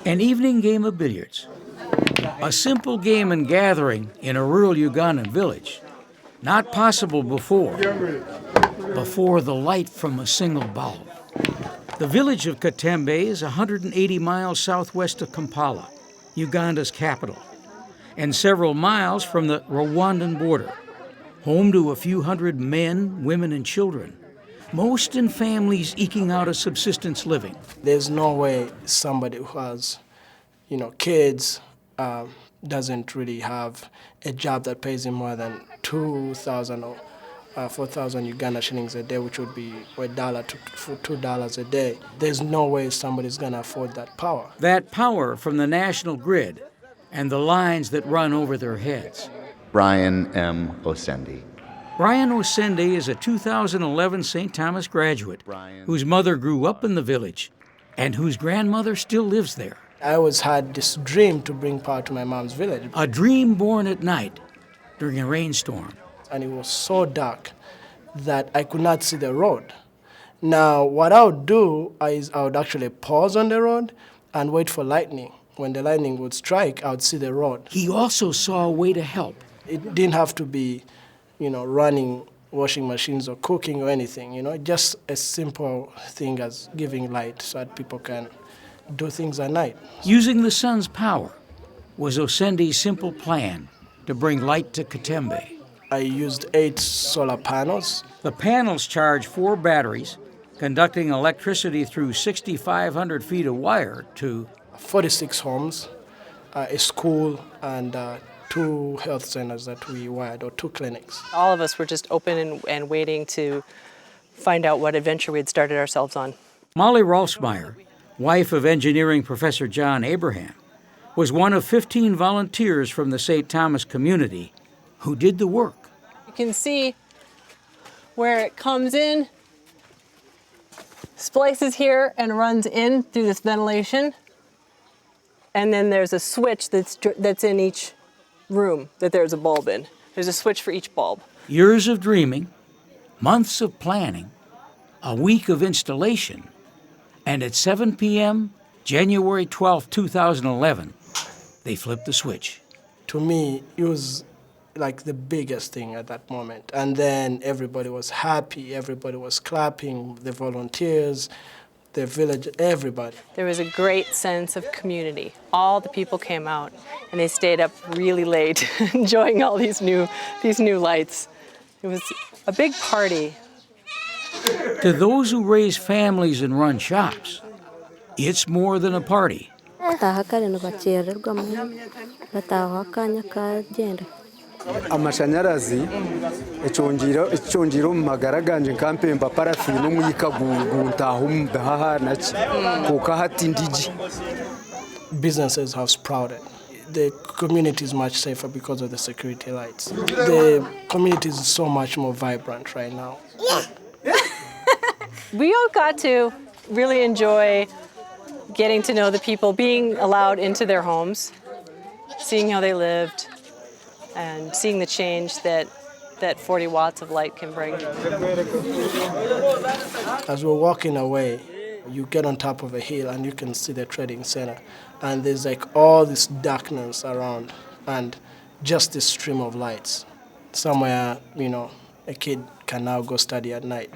An evening game of billiards. A simple game and gathering in a rural Ugandan village. Not possible before the light from a single bulb. The village of Kitembe is 180 miles southwest of Kampala, Uganda's capital, and several miles from the Rwandan border, home to a few hundred men, women, and children, most in families eking out a subsistence living. There's no way somebody who has, kids doesn't really have a job that pays him more than 2,000 or 4,000 Uganda shillings a day, which would be $1 to $2 a day. There's no way somebody's going to afford that power. That power from the national grid and the lines that run over their heads. Brian M. Osendi. Brian Osendi is a 2011 St. Thomas graduate whose mother grew up in the village and whose grandmother still lives there. I always had this dream to bring power to my mom's village. A dream born at night during a rainstorm. And it was so dark that I could not see the road. Now, what I would do is I would actually pause on the road and wait for lightning. When the lightning would strike, I would see the road. He also saw a way to help. It didn't have to be, running washing machines or cooking or anything, just a simple thing as giving light so that people can do things at night. Using the sun's power was Osendi's simple plan to bring light to Kitembe. I used 8 solar panels. The panels charge 4 batteries, conducting electricity through 6,500 feet of wire to 46 homes, a school, and 2 health centers that we wired, or 2 clinics. All of us were just open and waiting to find out what adventure we had started ourselves on. Molly Rolfsmeyer, wife of engineering professor John Abraham, was one of 15 volunteers from the St. Thomas community who did the work. You can see where it comes in, splices here and runs in through this ventilation. And then there's a switch that's in each room that there's a bulb in. There's a switch for each bulb. Years of dreaming, months of planning, a week of installation, and at 7 p.m., January 12, 2011, they flipped the switch. To me, it was like the biggest thing at that moment. And then everybody was happy, everybody was clapping, the volunteers, the village, everybody. There was a great sense of community. All the people came out and they stayed up really late enjoying all these new lights. It was a big party. To those who raise families and run shops, it's more than a party. Amashanyarazi icungiro mu magara ganje nkampemba parafino muyikaguntaho mbaha naki kuka hatindiji. Businesses have sprouted. The community is much safer because of the security lights. The community is so much more vibrant right now. We all got to really enjoy getting to know the people, being allowed into their homes, seeing how they lived, and seeing the change that 40 watts of light can bring. As we're walking away, you get on top of a hill and you can see the trading center. And there's like all this darkness around and just this stream of lights. Somewhere, a kid can now go study at night.